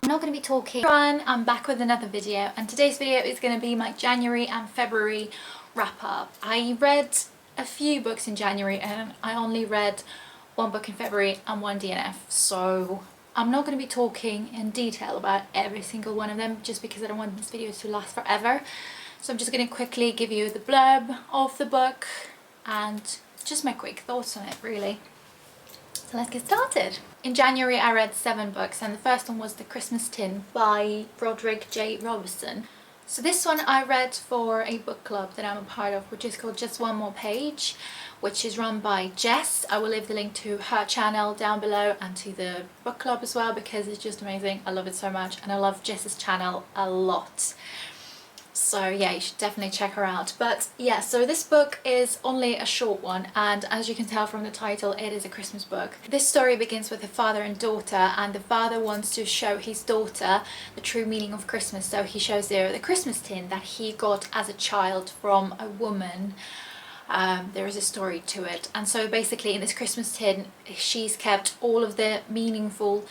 I'm not going to be talking. I'm back with another video, and today's video is going to be my January and February wrap up. I read a few books in January and I only read one book in February and one DNF, so I'm not going to be talking in detail about every single one of them just because I don't want this video to last forever. So I'm just going to quickly give you the blurb of the book and just my quick thoughts on it, really. So let's get started. In January I read 7 books, and the first one was The Christmas Tin by Roderick J. Robertson. So this one I read for a book club that I'm a part of, which is called Just One More Page, which is run by Jess. I will leave the link to her channel down below and to the book club as well because it's just amazing. I love it so much and I love Jess's channel a lot. So yeah, you should definitely check her out. But yeah, so this book is only a short one, and as you can tell from the title, it is a Christmas book. This story begins with a father and daughter, and the father wants to show his daughter the true meaning of Christmas. So he shows her the Christmas tin that he got as a child from a woman. There is a story to it, and so basically in this Christmas tin she's kept all of the meaningful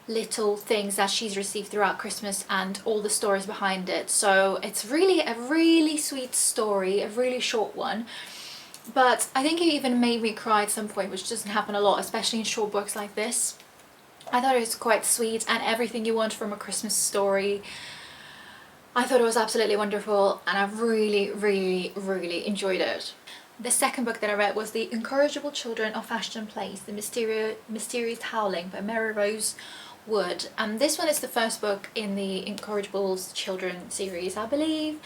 little things that she's received throughout Christmas and all the stories behind it. So it's really a really sweet story, a really short one, but I think it even made me cry at some point, which doesn't happen a lot, especially in short books like this. I thought it was quite sweet and everything you want from a Christmas story. I thought it was absolutely wonderful and I really enjoyed it. The second book that I read was The Incorrigible Children of Ashton Place, The Mysterious Howling by Mary Rose Wood. And this one is the first book in the Encourageables children series, I believe.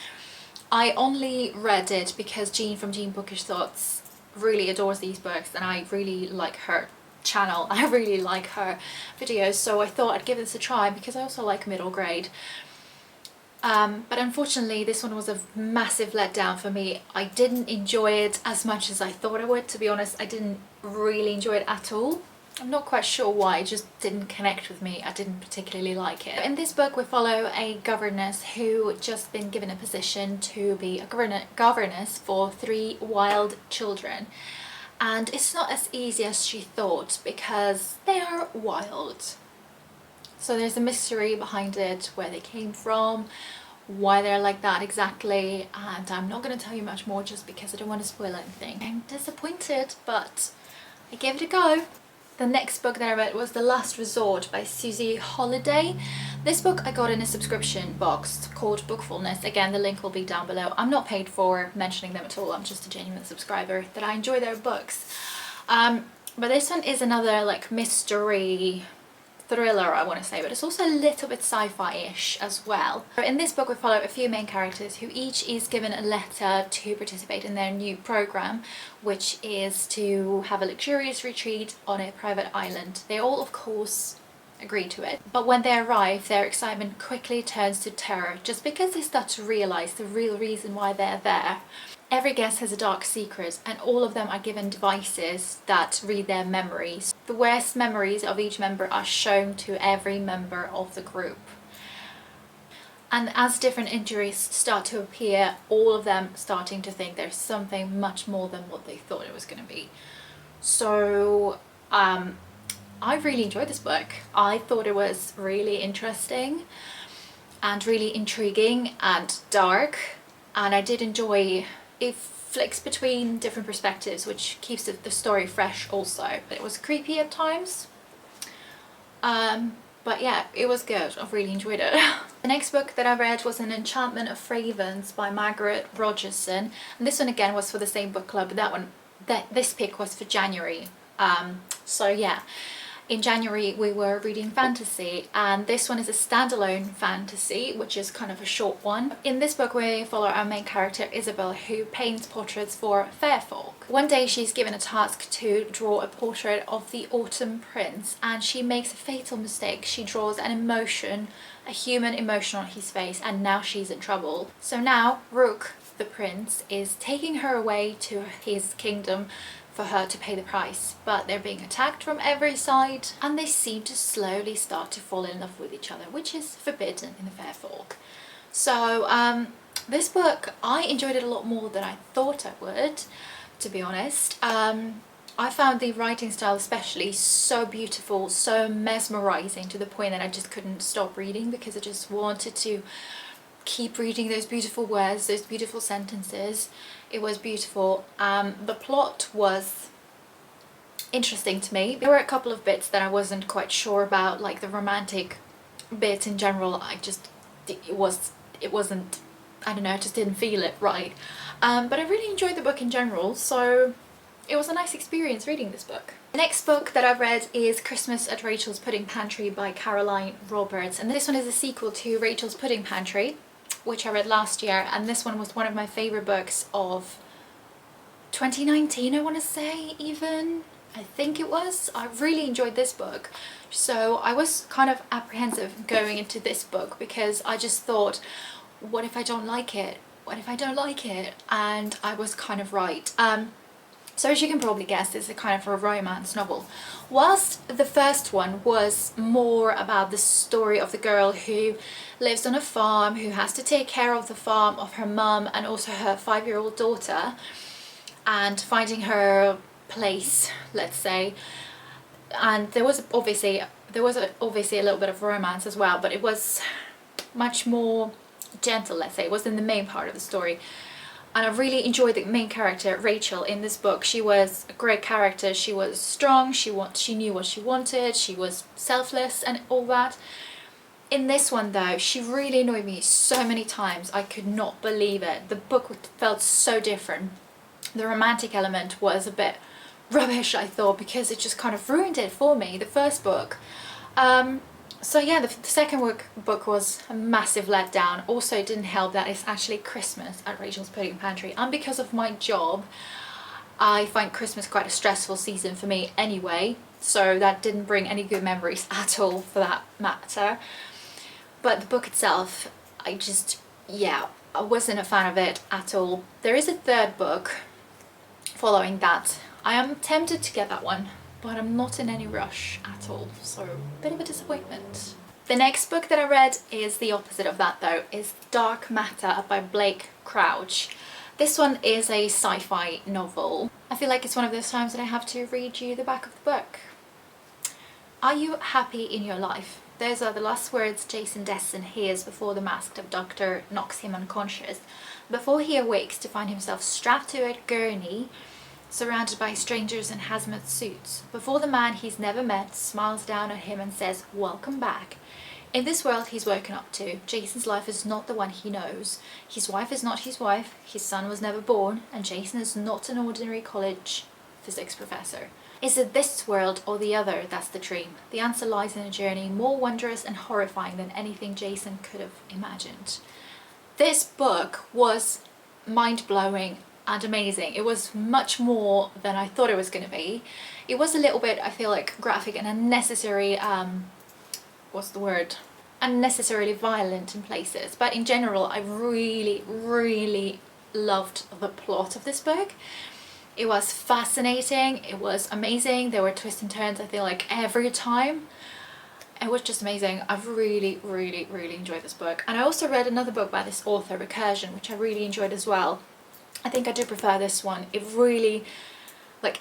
I only read it because Jean from Jean Bookish Thoughts really adores these books and I really like her channel. I really like her videos, so I thought I'd give this a try because I also like middle grade. But unfortunately this one was a massive letdown for me. I didn't enjoy it as much as I thought I would, to be honest. I didn't really enjoy it at all. I'm not quite sure why, it just didn't connect with me. I didn't particularly like it. In this book we follow a governess who just been given a position to be a governess for 3 wild children. And it's not as easy as she thought because they are wild. So there's a mystery behind it, where they came from, why they're like that exactly, and I'm not going to tell you much more just because I don't want to spoil anything. I'm disappointed, but I gave it a go. The next book that I read was The Last Resort by Susie Holiday. This book I got in a subscription box called Bookfulness. Again, the link will be down below. I'm not paid for mentioning them at all, I'm just a genuine subscriber that I enjoy their books. But this one is another like mystery thriller, I want to say, but it's also a little bit sci-fi-ish as well. In this book we follow a few main characters who each is given a letter to participate in their new program, which is to have a luxurious retreat on a private island. They all of course agree to it, but when they arrive their excitement quickly turns to terror just because they start to realize the real reason why they're there. Every guest has a dark secret and all of them are given devices that read their memories. The worst memories of each member are shown to every member of the group. And as different injuries start to appear, all of them starting to think there's something much more than what they thought it was going to be. So I really enjoyed this book. I thought it was really interesting and really intriguing and dark, and I did enjoy it. Flicks between different perspectives, which keeps the story fresh also. But it was creepy at times. But yeah, it was good. I really enjoyed it. The next book that I read was An Enchantment of Fragrance by Margaret Rogerson. And this one again was for the same book club, but this pick was for January. So yeah. In January we were reading fantasy, and this one is a standalone fantasy, which is kind of a short one. In this book we follow our main character Isabel, who paints portraits for fair folk. One day she's given a task to draw a portrait of the Autumn Prince, and she makes a fatal mistake. She draws an emotion, a human emotion on his face, and now she's in trouble. So now Rook, the prince, is taking her away to his kingdom for her to pay the price, but they're being attacked from every side and they seem to slowly start to fall in love with each other, which is forbidden in the fair folk. So this book, I enjoyed it a lot more than I thought I would, to be honest. I found the writing style especially so beautiful, so mesmerizing, to the point that I just couldn't stop reading because I just wanted to keep reading those beautiful words, those beautiful sentences. It was beautiful. The plot was interesting to me. There were a couple of bits that I wasn't quite sure about, like the romantic bit in general. It wasn't, I don't know, I just didn't feel it right. But I really enjoyed the book in general, so it was a nice experience reading this book. The next book that I've read is Christmas at Rachel's Pudding Pantry by Caroline Roberts, and this one is a sequel to Rachel's Pudding Pantry, which I read last year, and this one was one of my favourite books of 2019, I want to say, even. I think it was. I really enjoyed this book, so I was kind of apprehensive going into this book because I just thought, what if I don't like it? What if I don't like it? And I was kind of right. So as you can probably guess, it's a kind of a romance novel. Whilst the first one was more about the story of the girl who lives on a farm, who has to take care of the farm, of her mum and also her 5-year-old daughter, and finding her place, let's say. And there was obviously a little bit of romance as well, but it was much more gentle, let's say. It was in the main part of the story. And I really enjoyed the main character, Rachel, in this book. She was a great character. She was strong, she knew what she wanted, she was selfless and all that. In this one though, she really annoyed me so many times. I could not believe it. The book felt so different. The romantic element was a bit rubbish, I thought, because it just kind of ruined it for me, the first book. So yeah, the second book was a massive letdown. Also, it didn't help that it's actually Christmas at Rachel's Pudding Pantry, and because of my job, I find Christmas quite a stressful season for me anyway, so that didn't bring any good memories at all for that matter. But the book itself, I wasn't a fan of it at all. There is a third book following that. I am tempted to get that one, but I'm not in any rush at all, so a bit of a disappointment. The next book that I read is the opposite of that though, is Dark Matter by Blake Crouch. This one is a sci-fi novel. I feel like it's one of those times that I have to read you the back of the book. Are you happy in your life? Those are the last words Jason Destin hears before the masked abductor knocks him unconscious, before he awakes to find himself strapped to a gurney, surrounded by strangers in hazmat suits, before the man he's never met smiles down at him and says, "Welcome back." In this world he's woken up to, Jason's life is not the one he knows. His wife is not his wife, his son was never born, and Jason is not an ordinary college physics professor. Is it this world or the other that's the dream? The answer lies in a journey more wondrous and horrifying than anything Jason could have imagined. This book was mind-blowing and amazing. It was much more than I thought it was going to be. It was a little bit, I feel like, graphic and unnecessary, unnecessarily violent in places, but in general I really loved the plot of this book. It was fascinating, it was amazing, there were twists and turns I feel like every time. It was just amazing. I've really enjoyed this book. And I also read another book by this author, Recursion, which I really enjoyed as well. I think I do prefer this one. It really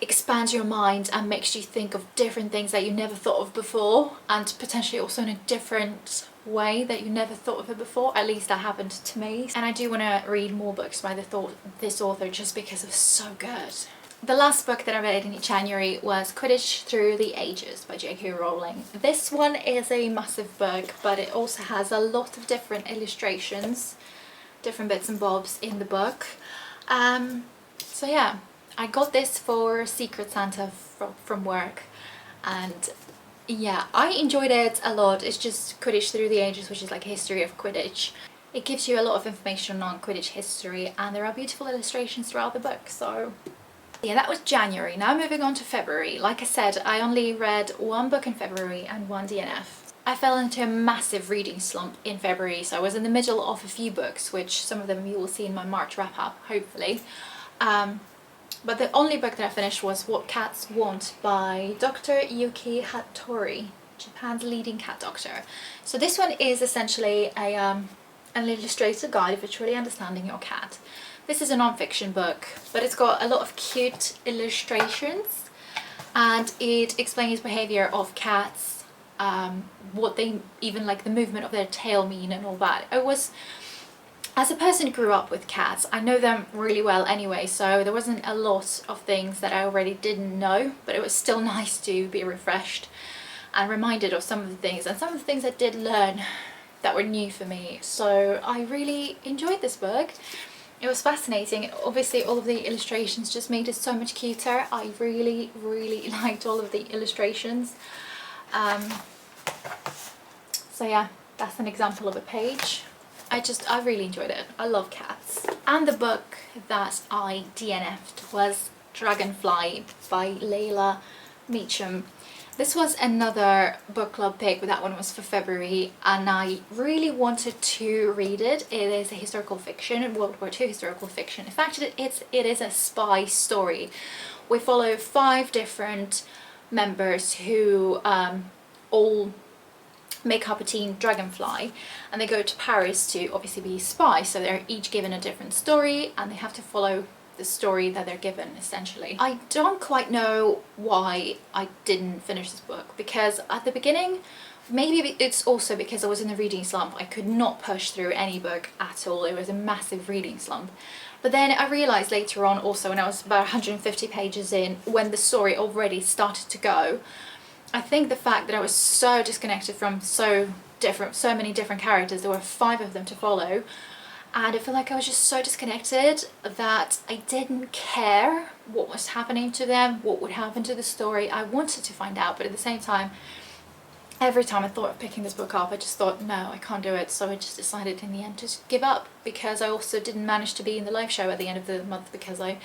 expands your mind and makes you think of different things that you never thought of before, and potentially also in a different way that you never thought of it before. At least that happened to me. And I do want to read more books by this author just because it was so good. The last book that I read in January was Quidditch Through the Ages by J.K. Rowling. This one is a massive book, but it also has a lot of different illustrations, different bits and bobs in the book. So yeah, I got this for Secret Santa from work, and yeah, I enjoyed it a lot. It's just Quidditch Through the Ages, which is like a history of Quidditch. It gives you a lot of information on Quidditch history, and there are beautiful illustrations throughout the book. So yeah, that was January. Now moving on to February. Like I said, I only read one book in February and one DNF. I fell into a massive reading slump in February, so I was in the middle of a few books, which some of them you will see in my March wrap up, hopefully. But the only book that I finished was What Cats Want by Dr. Yuki Hattori, Japan's leading cat doctor. So this one is essentially an illustrated guide for truly understanding your cat. This is a non-fiction book, but it's got a lot of cute illustrations. and it explains behavior of cats, what they, even like the movement of their tail mean and all that. It was, as a person who grew up with cats, I know them really well anyway, so there wasn't a lot of things that I already didn't know, but it was still nice to be refreshed and reminded of some of the things, and some of the things I did learn that were new for me. So I really enjoyed this book. It was fascinating. Obviously all of the illustrations just made it so much cuter. I really liked all of the illustrations. So yeah, that's an example of a page. I really enjoyed it. I love cats. And the book that I DNF'd was Dragonfly by Layla Meacham. This was another book club pick, but that one was for February, and I really wanted to read it. It is a historical fiction, World War II historical fiction. In fact, it is a spy story. We follow 5 different members who all make up a team Dragonfly, and they go to Paris to obviously be spies. So they're each given a different story, and they have to follow the story that they're given, essentially. I don't quite know why I didn't finish this book, because at the beginning, maybe it's also because I was in a reading slump. I could not push through any book at all. It was a massive reading slump. But then I realised later on, also when I was about 150 pages in, when the story already started to go, I think the fact that I was so disconnected from so many different characters, there were 5 of them to follow, and I feel like I was just so disconnected that I didn't care what was happening to them, what would happen to the story. I wanted to find out, but at the same time, every time I thought of picking this book up, I just thought, no, I can't do it. So I just decided in the end to just give up, because I also didn't manage to be in the live show at the end of the month because I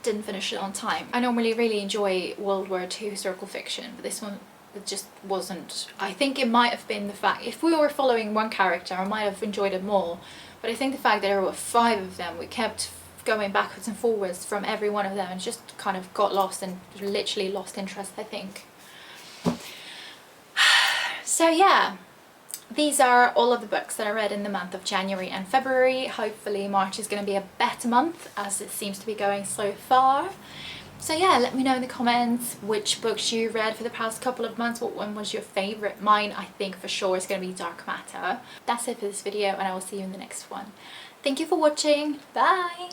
didn't finish it on time. I normally really enjoy World War II historical fiction, but this one, it just wasn't. I think it might have been the fact, if we were following one character, I might have enjoyed it more. But I think the fact that there were 5 of them, we kept going backwards and forwards from every one of them, and just kind of got lost and literally lost interest, I think. So yeah, these are all of the books that I read in the month of January and February. Hopefully March is going to be a better month, as it seems to be going so far. So yeah, let me know in the comments which books you read for the past couple of months. What one was your favourite? Mine, I think for sure, is going to be Dark Matter. That's it for this video, and I will see you in the next one. Thank you for watching. Bye!